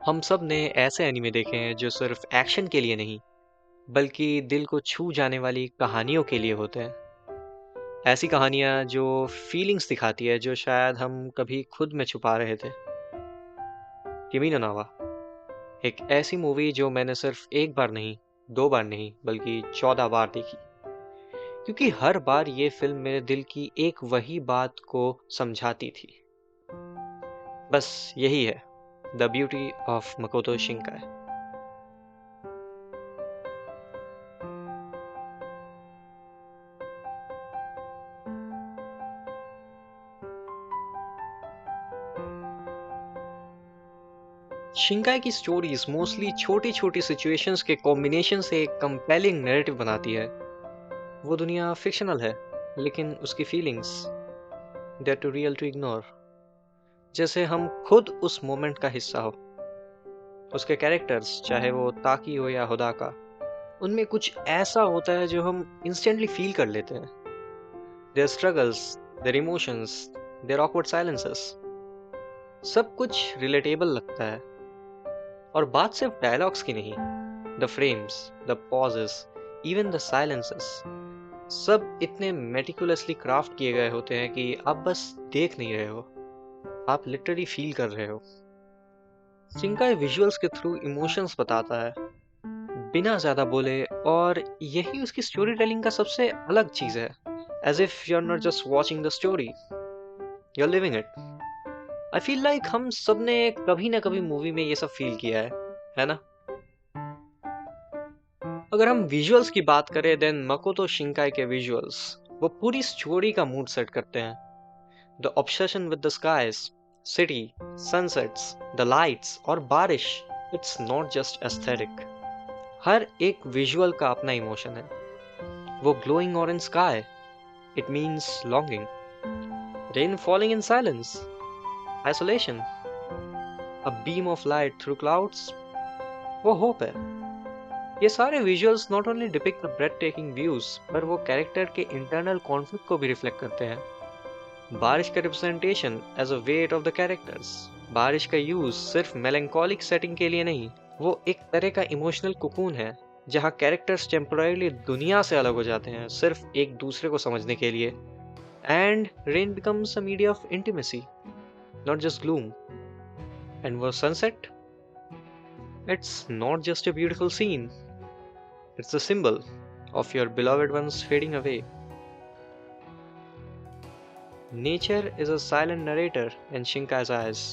हम सब ने ऐसे एनिमे देखे हैं जो सिर्फ एक्शन के लिए नहीं बल्कि दिल को छू जाने वाली कहानियों के लिए होते हैं। ऐसी कहानियां जो फीलिंग्स दिखाती है जो शायद हम कभी खुद में छुपा रहे थे। किमी नो नावा एक ऐसी मूवी जो मैंने सिर्फ एक बार नहीं, दो बार नहीं बल्कि 14 बार देखी, क्योंकि हर बार ये फिल्म मेरे दिल की एक वही बात को समझाती थी। बस यही है द ब्यूटी ऑफ मकोतो शिंकाई। शिंकाई की स्टोरीज मोस्टली छोटी छोटी सिचुएशंस के कॉम्बिनेशन से एक कंपेलिंग नैरेटिव बनाती है। वो दुनिया फिक्शनल है, लेकिन उसकी feelings they too real to ignore. जैसे हम खुद उस मोमेंट का हिस्सा हो। उसके कैरेक्टर्स, चाहे वो ताकी हो या होदाका, उनमें कुछ ऐसा होता है जो हम इंस्टेंटली फील कर लेते हैं। Their struggles, their emotions, their awkward silences, सब कुछ रिलेटेबल लगता है। और बात सिर्फ डायलॉग्स की नहीं, the frames, the pauses, even the silences, सब इतने मेटिकुलसली क्राफ्ट किए गए होते हैं कि आप बस देख नहीं रहे हो, आप लिटरली फील कर रहे हो। शिंकाई विजुअल्स के थ्रू इमोशंस बताता है बिना ज्यादा बोले, और यही उसकी स्टोरी टेलिंग का सबसे अलग चीज है। As if you are not just watching the story, you are living it. I feel like हम सब ने कभी ना कभी मूवी में ये सब फील किया है ना? अगर हम विजुअल्स की बात करें, देन मकोतो शिंकाई के विजुअल्स वो पूरी स्टोरी का मूड सेट करते हैं। The obsession with the skies, city, sunsets, the lights और बारिश, इट्स नॉट जस्ट एस्थेटिक। हर एक विजुअल का अपना इमोशन है। वो glowing orange sky, it means longing. Rain falling in silence, isolation. A beam of light through clouds, वो hope है। ये सारे visuals not only depict the breathtaking views, पर वो कैरेक्टर के इंटरनल कॉन्फ्लिक्ट को भी रिफ्लेक्ट करते हैं। बारिश का representation as a weight of the characters. बारिश का यूज सिर्फ मेलंकोलिक सेटिंग के लिए नहीं, वो एक तरह का इमोशनल कुकून है जहाँ कैरेक्टर्स टेम्पोररीली दुनिया से अलग हो जाते हैं सिर्फ एक दूसरे को समझने के लिए। And rain becomes a media of intimacy, not just gloom. And वो sunset, it's not just a beautiful scene, it's a symbol of your beloved ones fading away. Nature is a silent narrator in Shinkai's eyes.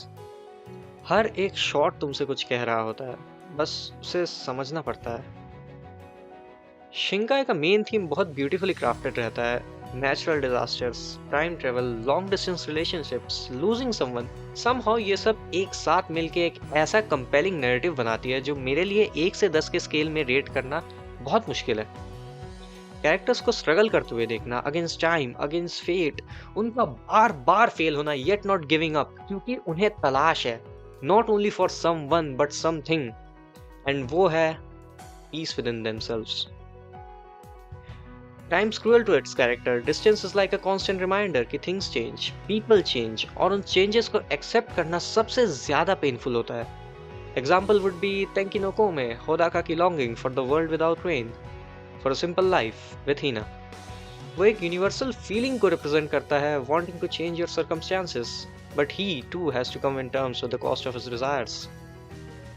हर एक shot तुमसे कुछ कह रहा होता है, बस उसे समझना पड़ता है। शिंकाई का मेन थीम बहुत ब्यूटीफुली क्राफ्टेड रहता है। Natural disasters, time travel, long distance relationships, losing someone, somehow ये सब एक साथ मिलके एक ऐसा कंपेलिंग नैरेटिव बनाती है जो मेरे लिए 1 से 10 के स्केल में रेट करना बहुत मुश्किल है। कैरेक्टर्स को स्ट्रगल करते हुए देखना, अगेंस्ट टाइम, अगेंस्ट फेट, उनका बार बार फेल होना येट नॉट गिविंग अप, क्योंकि उन्हें तलाश है not only for someone but something, and वो है peace with in themselves. Time's cruel to its character. Distance is like a constant reminder कि things change, people change, और उन changes को accept करना सबसे ज्यादा painful होता है। Example would be Tenki no Kome, Hodaka की longing for the world without rain, for a simple life with Hina। वो एक यूनिवर्सल फीलिंग को रिप्रेजेंट करता है, wanting to change your circumstances, but he too has to come in terms with the cost of his desires।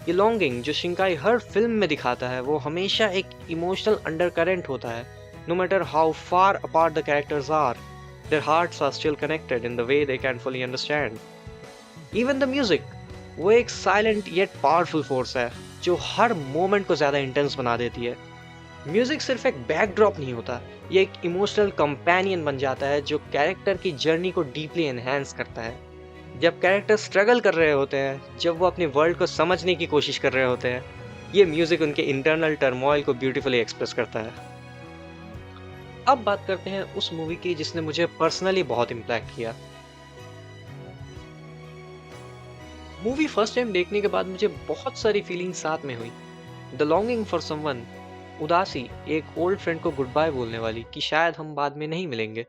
ये longing जो शिंकाई हर film में दिखाता है, वो हमेशा एक इमोशनल अंडरकरेंट होता है। No matter how far apart the characters are, their hearts are still connected in the way they can fully understand। Even the music, वो एक साइलेंट yet पावरफुल फोर्स है जो हर मोमेंट को ज्यादा इंटेंस बना देती है। म्यूजिक सिर्फ एक बैकड्रॉप नहीं होता, ये एक इमोशनल कंपेनियन बन जाता है जो कैरेक्टर की जर्नी को डीपली एनहांस करता है। जब कैरेक्टर स्ट्रगल कर रहे होते हैं, जब वो अपने वर्ल्ड को समझने की कोशिश कर रहे होते हैं, ये म्यूजिक उनके इंटरनल टर्मोइल को ब्यूटीफुली एक्सप्रेस करता है। अब बात करते हैं उस मूवी की जिसने मुझे पर्सनली बहुत इम्पैक्ट किया। मूवी फर्स्ट टाइम देखने के बाद मुझे बहुत सारी फीलिंग्स साथ में हुई। द लॉन्गिंग फॉर समवन, उदासी, एक ओल्ड फ्रेंड को गुड बाय बोलने वाली कि शायद हम बाद में नहीं मिलेंगे।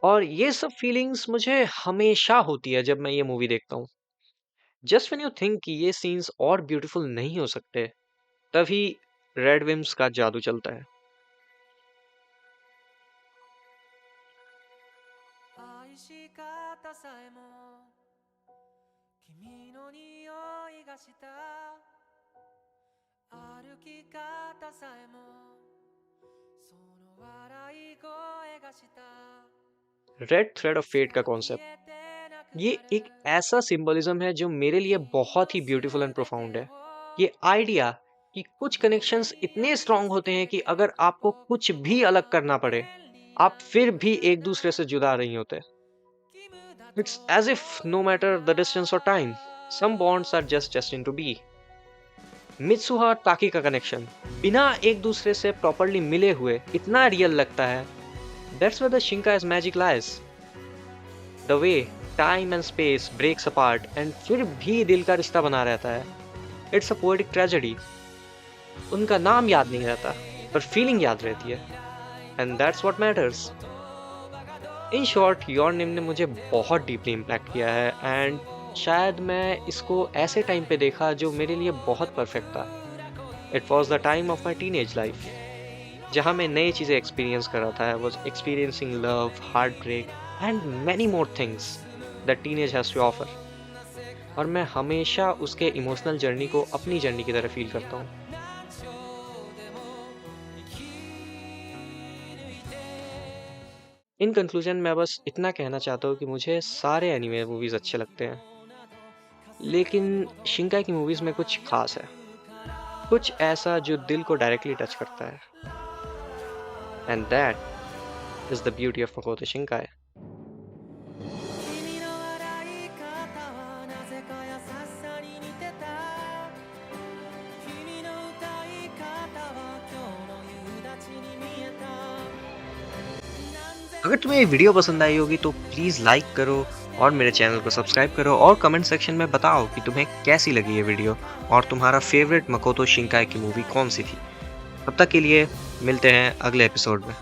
और ये सब फीलिंग्स मुझे हमेशा होती है जब मैं ये मूवी देखता हूँ। जस्ट व्हेन यू थिंक कि ये सीन्स और ब्यूटीफुल नहीं हो सकते, तभी रेड विम्स का जादू चलता है। 愛し方さえも君の匂いがした歩き方さえもその笑い声がした रेड थ्रेड ऑफ फेट का कॉन्सेप्ट, ये एक ऐसा सिंबलिज्म है जो मेरे लिए बहुत ही ब्यूटीफुल एंड प्रोफाउंड है। ये आइडिया कि कुछ कनेक्शंस इतने स्ट्रांग होते हैं कि अगर आपको कुछ भी अलग करना पड़े, आप फिर भी एक दूसरे से जुदा नहीं होते। It's as if no matter the distance और time, some bonds are just destined to be. Mitsuha और ताकी का कनेक्शन बिना एक दूसरे से प्रॉपरली मिले हुए इतना रियल लगता है। That's where the Shinkai's magic lies. The way time and space breaks apart and फिर भी दिल का रिश्ता बना रहता है। It's a poetic tragedy. उनका नाम याद नहीं रहता, पर फीलिंग याद रहती है, and that's what matters. In short, your name ने मुझे बहुत डीपली इम्पैक्ट किया है, एंड शायद मैं इसको ऐसे टाइम पे देखा जो मेरे लिए बहुत परफेक्ट था। It was the time of my teenage life, जहाँ मैं नई चीज़ें एक्सपीरियंस कर रहा था। I was experiencing love, heartbreak and many more things that teenage has to offer. और मैं हमेशा उसके इमोशनल जर्नी को अपनी जर्नी की तरह फील करता हूँ। इन कंक्लूजन मैं बस इतना कहना चाहता हूँ कि मुझे सारे एनिमे मूवीज़ अच्छे लगते हैं, लेकिन शिंकाई की मूवीज़ में कुछ खास है, कुछ ऐसा जो दिल को डायरेक्टली टच करता है, and that is the beauty of Makoto Shinkai. 君の笑い方はなぜか優しさに似てた君の歌い方は今日の夕立に見えた अगर तुम्हें ये वीडियो पसंद आई होगी तो प्लीज़ लाइक करो और मेरे चैनल को सब्सक्राइब करो, और कमेंट सेक्शन में बताओ कि तुम्हें कैसी लगी ये वीडियो और तुम्हारा फेवरेट मकोतो शिंकाई की मूवी कौन सी थी। तब तक के लिए मिलते हैं अगले एपिसोड में।